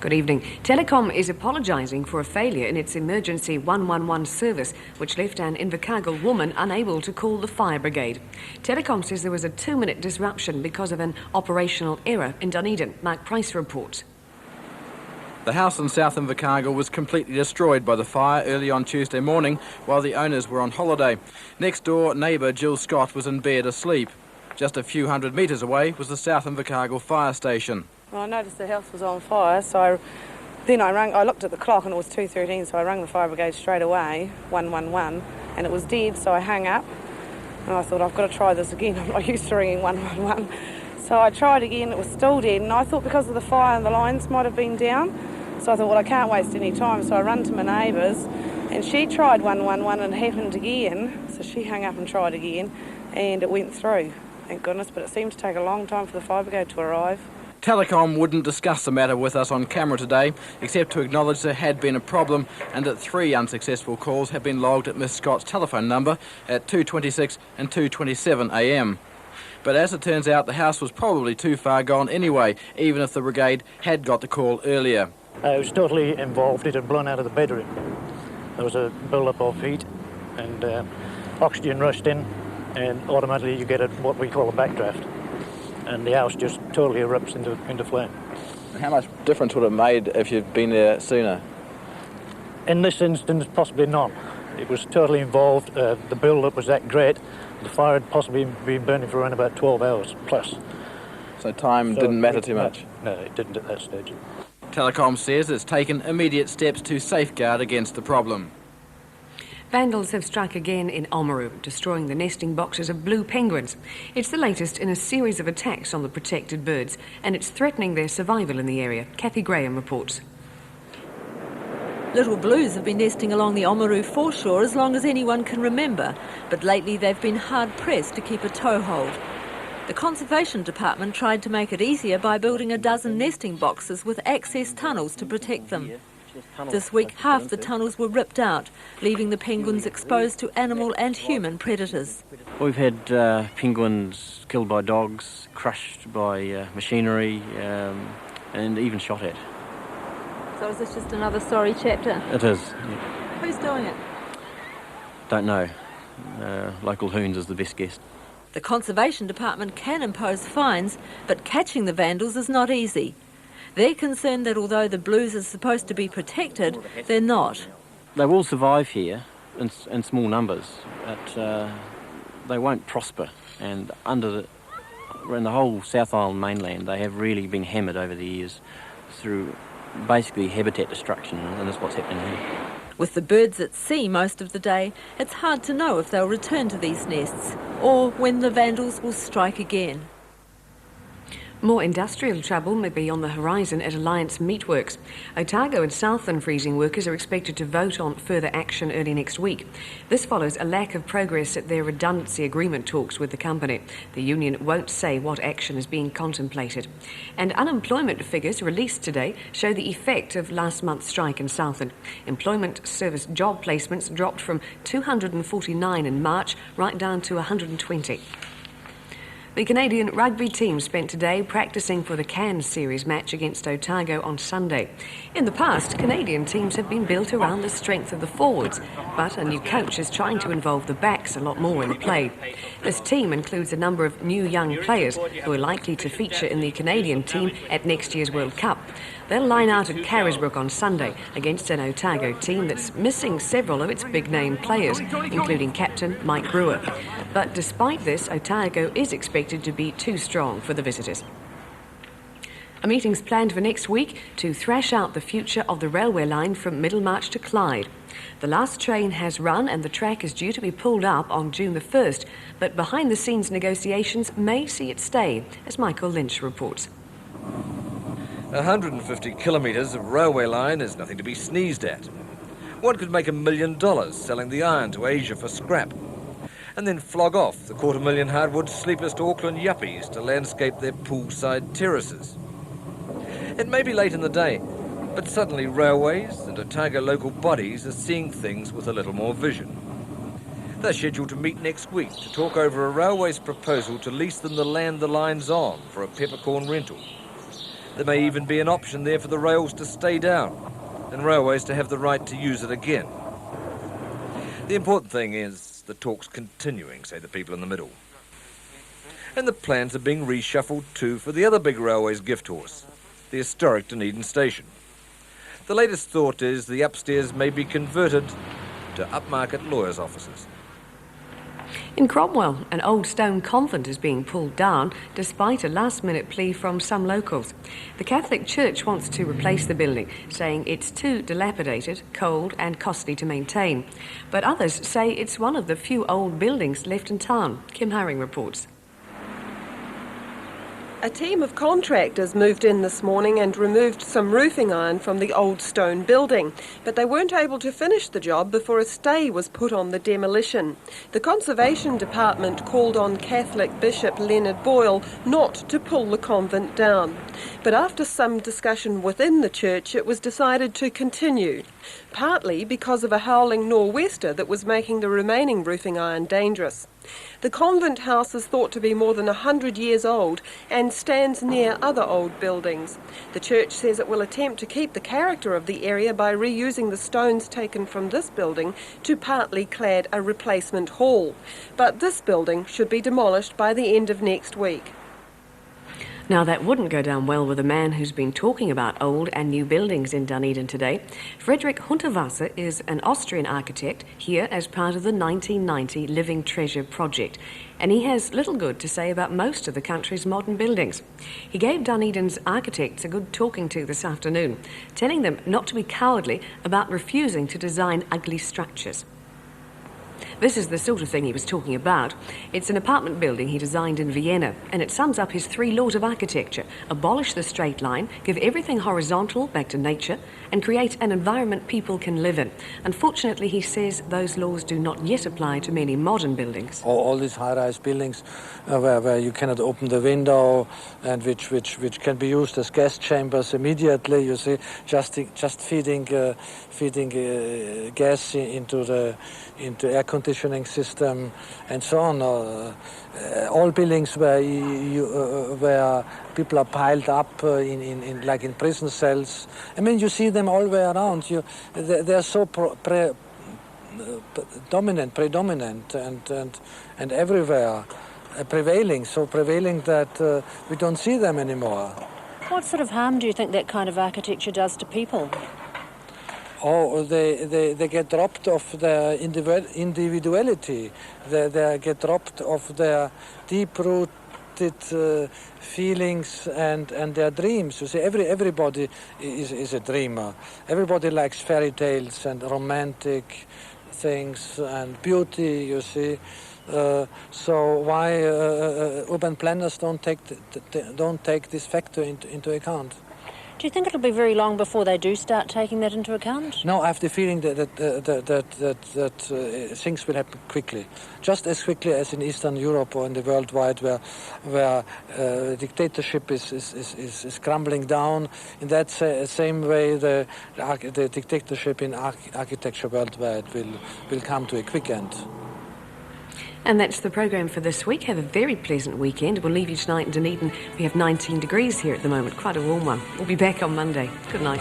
Good evening. Telecom is apologising for a failure in its emergency 111 service, which left an Invercargill woman unable to call the fire brigade. Telecom says there was a 2-minute disruption because of an operational error in Dunedin. Mark Price reports. The house in South Invercargill was completely destroyed by the fire early on Tuesday morning while the owners were on holiday. Next door neighbour Jill Scott was in bed asleep. Just a few hundred metres away was the South Invercargill fire station. Well, I noticed the house was on fire, so I looked at the clock and it was 2:13, so I rang the fire brigade straight away, 111, and it was dead, so I hung up. And I thought, I've got to try this again. I'm not used to ringing 111. So I tried again, it was still dead, and I thought because of the fire the lines might have been down. So I thought, well, I can't waste any time, so I ran to my neighbour's, and she tried 111 and it happened again. So she hung up and tried again, and it went through, thank goodness, but it seemed to take a long time for the fire brigade to arrive. Telecom wouldn't discuss the matter with us on camera today, except to acknowledge there had been a problem and that 3 unsuccessful calls had been logged at Miss Scott's telephone number at 2:26 and 2:27 a.m. But as it turns out, the house was probably too far gone anyway, even if the brigade had got the call earlier. It was totally involved. It had blown out of the bedroom. There was a build-up of heat and oxygen rushed in, and automatically you get what we call a backdraft. And the house just totally erupts into flame. How much difference would it have made if you'd been there sooner? In this instance, possibly none. It was totally involved. The build-up was that great. The fire had possibly been burning for around about 12 hours plus. So time didn't matter too much? No, it didn't at that stage. Telecom says it's taken immediate steps to safeguard against the problem. Vandals have struck again in Oamaru, destroying the nesting boxes of blue penguins. It's the latest in a series of attacks on the protected birds, and it's threatening their survival in the area. Kathy Graham reports. Little blues have been nesting along the Oamaru foreshore as long as anyone can remember, but lately they've been hard-pressed to keep a toehold. The Conservation Department tried to make it easier by building a dozen nesting boxes with access tunnels to protect them. This week, half the tunnels were ripped out, leaving the penguins exposed to animal and human predators. We've had penguins killed by dogs, crushed by machinery, and even shot at. So is this just another sorry chapter? It is. Yeah. Who's doing it? Don't know. Local hoons is the best guess. The Conservation Department can impose fines, but catching the vandals is not easy. They're concerned that although the blues are supposed to be protected, they're not. They will survive here in small numbers, but they won't prosper. And in the whole South Island mainland, they have really been hammered over the years through basically habitat destruction, and that's what's happening here. With the birds at sea most of the day, it's hard to know if they'll return to these nests or when the vandals will strike again. More industrial trouble may be on the horizon at Alliance Meatworks. Otago and Southland freezing workers are expected to vote on further action early next week. This follows a lack of progress at their redundancy agreement talks with the company. The union won't say what action is being contemplated. And unemployment figures released today show the effect of last month's strike in Southland. Employment service job placements dropped from 249 in March right down to 120. The Canadian rugby team spent today practising for the Cairns Series match against Otago on Sunday. In the past, Canadian teams have been built around the strength of the forwards, but a new coach is trying to involve the backs a lot more in the play. This team includes a number of new young players who are likely to feature in the Canadian team at next year's World Cup. They'll line out at Carisbrook on Sunday against an Otago team that's missing several of its big-name players, including captain Mike Brewer. But despite this, Otago is expected to be too strong for the visitors. A meeting's planned for next week to thrash out the future of the railway line from Middlemarch to Clyde. The last train has run and the track is due to be pulled up on June the 1st, but behind-the-scenes negotiations may see it stay, as Michael Lynch reports. 150 kilometres of railway line is nothing to be sneezed at. One could make $1 million selling the iron to Asia for scrap, and then flog off the 250,000 hardwood sleepers to Auckland yuppies to landscape their poolside terraces. It may be late in the day, but suddenly railways and Otago local bodies are seeing things with a little more vision. They're scheduled to meet next week to talk over a railway's proposal to lease them the land the line's on for a peppercorn rental. There may even be an option there for the rails to stay down and railways to have the right to use it again. The important thing is the talk's continuing, say the people in the middle. And the plans are being reshuffled too for the other big railway's gift horse, the historic Dunedin station. The latest thought is the upstairs may be converted to upmarket lawyers' offices. In Cromwell, an old stone convent is being pulled down despite a last-minute plea from some locals. The Catholic Church wants to replace the building, saying it's too dilapidated, cold and costly to maintain. But others say it's one of the few old buildings left in town. Kim Haring reports. A team of contractors moved in this morning and removed some roofing iron from the old stone building, but they weren't able to finish the job before a stay was put on the demolition. The Conservation Department called on Catholic Bishop Leonard Boyle not to pull the convent down. But after some discussion within the church, it was decided to continue, partly because of a howling nor'wester that was making the remaining roofing iron dangerous. The convent house is thought to be more than 100 years old and stands near other old buildings. The church says it will attempt to keep the character of the area by reusing the stones taken from this building to partly clad a replacement hall. But this building should be demolished by the end of next week. Now, that wouldn't go down well with a man who's been talking about old and new buildings in Dunedin today. Frederick Hundertwasser is an Austrian architect here as part of the 1990 Living Treasure project, and he has little good to say about most of the country's modern buildings. He gave Dunedin's architects a good talking to this afternoon, telling them not to be cowardly about refusing to design ugly structures. This is the sort of thing he was talking about. It's an apartment building he designed in Vienna, and it sums up his 3 laws of architecture: abolish the straight line, give everything horizontal back to nature, and create an environment people can live in. Unfortunately, he says those laws do not yet apply to many modern buildings. All these high-rise buildings where you cannot open the window and which can be used as gas chambers immediately, you see, just feeding gas into air conditioning system and so on. All buildings where people are piled up in like in prison cells. I mean, you see them all the way around. They're so predominant and everywhere prevailing. So prevailing that we don't see them anymore. What sort of harm do you think that kind of architecture does to people? Oh, they get robbed of their individuality. They get robbed of their deep-rooted feelings and their dreams. You see, everybody is a dreamer. Everybody likes fairy tales and romantic things and beauty, you see. So why urban planners don't take this factor into account? Do you think it'll be very long before they do start taking that into account? No, I have the feeling that things will happen quickly, just as quickly as in Eastern Europe or in the worldwide, where dictatorship is crumbling down. In that same way, the dictatorship in architecture worldwide will come to a quick end. And that's the programme for this week. Have a very pleasant weekend. We'll leave you tonight in Dunedin. We have 19 degrees here at the moment, quite a warm one. We'll be back on Monday. Good night.